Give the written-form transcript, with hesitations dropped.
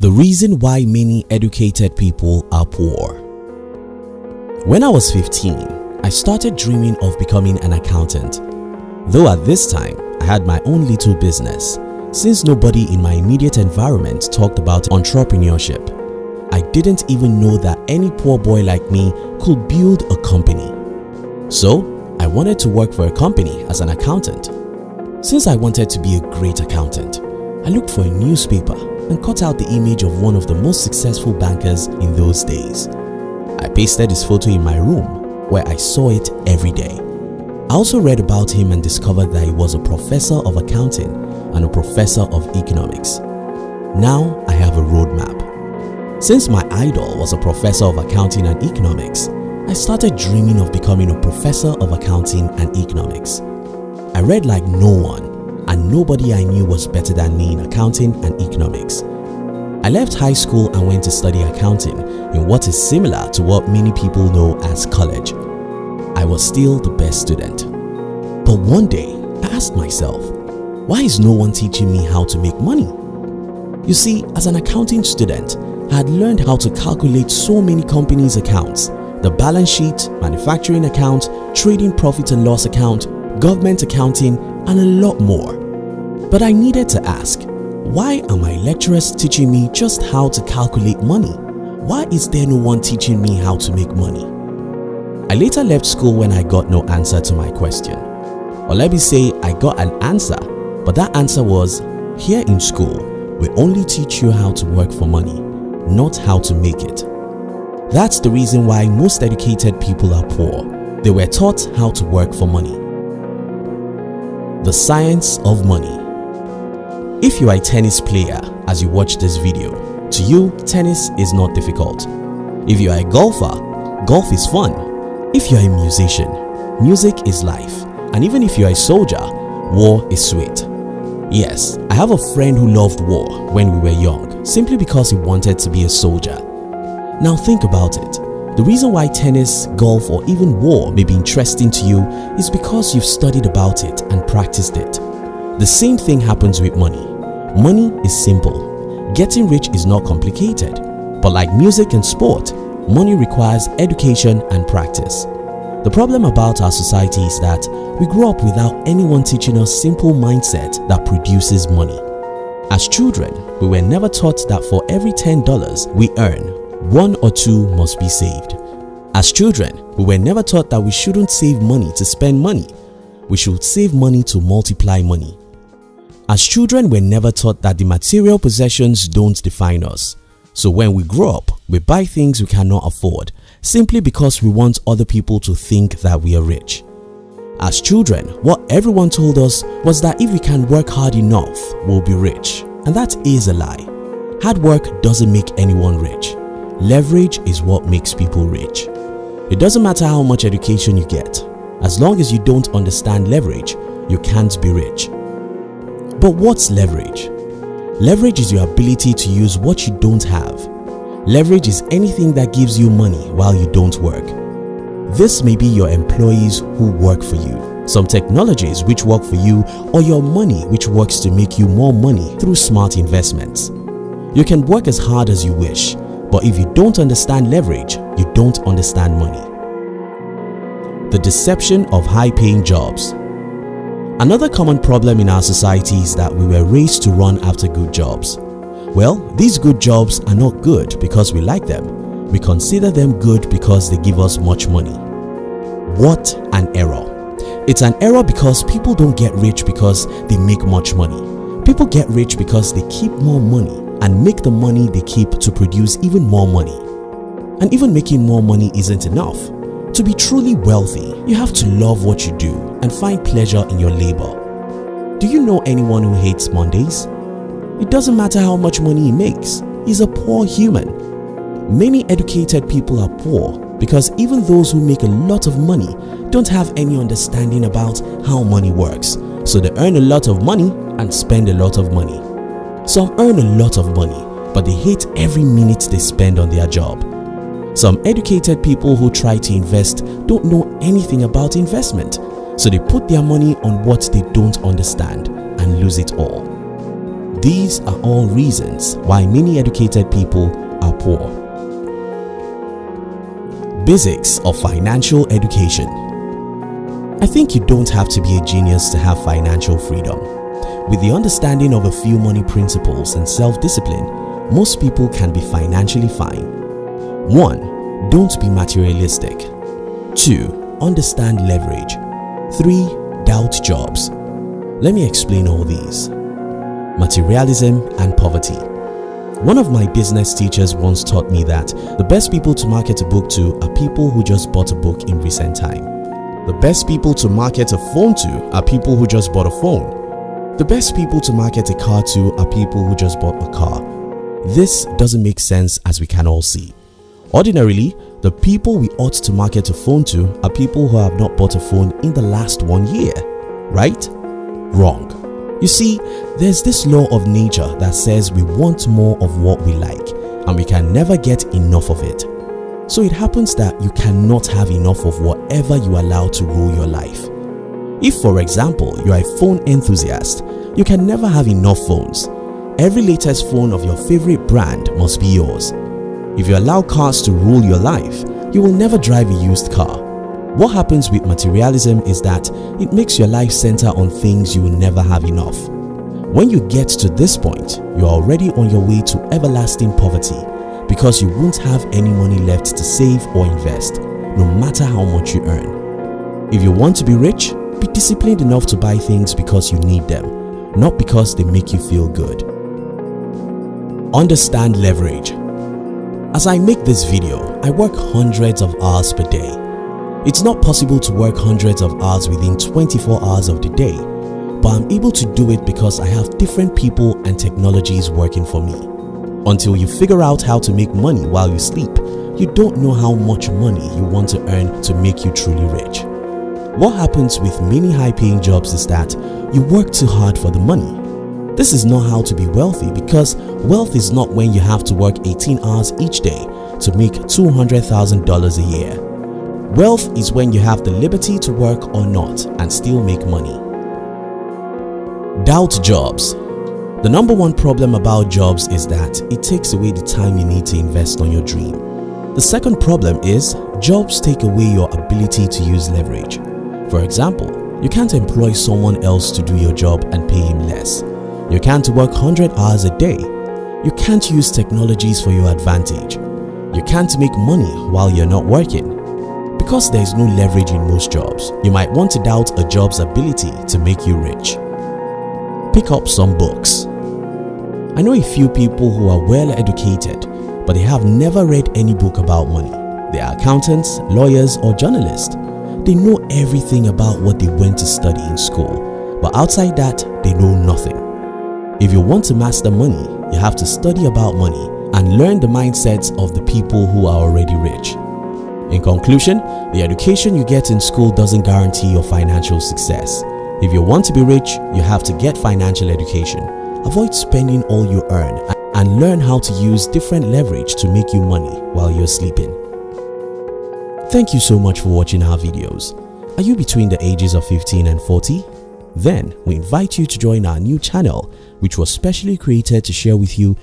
The reason why many educated people are poor. When I was 15, I started dreaming of becoming an accountant. Though at this time, I had my own little business, since nobody in my immediate environment talked about entrepreneurship. I didn't even know that any poor boy like me could build a company. So, I wanted to work for a company as an accountant. Since I wanted to be a great accountant, I looked for a newspaper and cut out the image of one of the most successful bankers in those days. I pasted his photo in my room where I saw it every day. I also read about him and discovered that he was a professor of accounting and a professor of economics. Now I have a roadmap. Since my idol was a professor of accounting and economics, I started dreaming of becoming a professor of accounting and economics. I read like no one, and nobody I knew was better than me in accounting and economics. I left high school and went to study accounting in what is similar to what many people know as college. I was still the best student. But one day, I asked myself, why is no one teaching me how to make money? You see, as an accounting student, I had learned how to calculate so many companies' accounts, the balance sheet, manufacturing account, trading profit and loss account, government accounting, and a lot more. But I needed to ask, why are my lecturers teaching me just how to calculate money? Why is there no one teaching me how to make money? I later left school when I got no answer to my question. Or let me say I got an answer, but that answer was, here in school, we only teach you how to work for money, not how to make it. That's the reason why most educated people are poor. They were taught how to work for money. The science of money. If you are a tennis player as you watch this video, to you, tennis is not difficult. If you are a golfer, golf is fun. If you are a musician, music is life. And even if you are a soldier, war is sweet. Yes, I have a friend who loved war when we were young, simply because he wanted to be a soldier. Now think about it. The reason why tennis, golf, or even war may be interesting to you is because you've studied about it and practiced it. The same thing happens with money. Money is simple. Getting rich is not complicated. But like music and sport, money requires education and practice. The problem about our society is that we grow up without anyone teaching us simple mindset that produces money. As children, we were never taught that for every $10 we earn, 1 or 2 must be saved. As children, we were never taught that we shouldn't save money to spend money. We should save money to multiply money. As children, we're never taught that the material possessions don't define us. So when we grow up, we buy things we cannot afford simply because we want other people to think that we are rich. As children, what everyone told us was that if we can work hard enough, we'll be rich. And that is a lie. Hard work doesn't make anyone rich. Leverage is what makes people rich. It doesn't matter how much education you get. As long as you don't understand leverage, you can't be rich. But what's leverage? Leverage is your ability to use what you don't have. Leverage is anything that gives you money while you don't work. This may be your employees who work for you, some technologies which work for you, or your money which works to make you more money through smart investments. You can work as hard as you wish, but if you don't understand leverage, you don't understand money. The deception of high-paying jobs. Another common problem in our society is that we were raised to run after good jobs. Well, these good jobs are not good because we like them. We consider them good because they give us much money. What an error. It's an error because people don't get rich because they make much money. People get rich because they keep more money and make the money they keep to produce even more money. And even making more money isn't enough. To be truly wealthy, you have to love what you do and find pleasure in your labor. Do you know anyone who hates Mondays? It doesn't matter how much money he makes, he's a poor human. Many educated people are poor because even those who make a lot of money don't have any understanding about how money works. So they earn a lot of money and spend a lot of money. Some earn a lot of money, but they hate every minute they spend on their job. Some educated people who try to invest don't know anything about investment, so they put their money on what they don't understand and lose it all. These are all reasons why many educated people are poor. Basics of financial education. I think you don't have to be a genius to have financial freedom. With the understanding of a few money principles and self-discipline, most people can be financially fine. 1. Don't be materialistic. 2. Understand leverage. 3. Doubt jobs. Let me explain all these. Materialism and poverty. One of my business teachers once taught me that the best people to market a book to are people who just bought a book in recent time. The best people to market a phone to are people who just bought a phone. The best people to market a car to are people who just bought a car. This doesn't make sense, as we can all see. Ordinarily, the people we ought to market a phone to are people who have not bought a phone in the last 1 year, right? Wrong. You see, there's this law of nature that says we want more of what we like and we can never get enough of it. So it happens that you cannot have enough of whatever you allow to rule your life. If, for example, you are a phone enthusiast, you can never have enough phones. Every latest phone of your favorite brand must be yours. If you allow cars to rule your life, you will never drive a used car. What happens with materialism is that it makes your life center on things you will never have enough. When you get to this point, you are already on your way to everlasting poverty because you won't have any money left to save or invest, no matter how much you earn. If you want to be rich, be disciplined enough to buy things because you need them, not because they make you feel good. Understand leverage. As I make this video, I work hundreds of hours per day. It's not possible to work hundreds of hours within 24 hours of the day, but I'm able to do it because I have different people and technologies working for me. Until you figure out how to make money while you sleep, you don't know how much money you want to earn to make you truly rich. What happens with many high-paying jobs is that you work too hard for the money. This is not how to be wealthy, because wealth is not when you have to work 18 hours each day to make $200,000 a year. Wealth is when you have the liberty to work or not and still make money. Doubt jobs. The number one problem about jobs is that it takes away the time you need to invest on your dream. The second problem is jobs take away your ability to use leverage. For example, you can't employ someone else to do your job and pay him less. You can't work 100 hours a day. You can't use technologies for your advantage. You can't make money while you're not working. Because there is no leverage in most jobs, you might want to doubt a job's ability to make you rich. Pick up some books. I know a few people who are well educated, but they have never read any book about money. They are accountants, lawyers, or journalists. They know everything about what they went to study in school, but outside that, they know nothing. If you want to master money, you have to study about money and learn the mindsets of the people who are already rich. In conclusion, the education you get in school doesn't guarantee your financial success. If you want to be rich, you have to get financial education. Avoid spending all you earn and learn how to use different leverage to make you money while you're sleeping. Thank you so much for watching our videos. Are you between the ages of 15 and 40? Then we invite you to join our new channel, which was specially created to share with you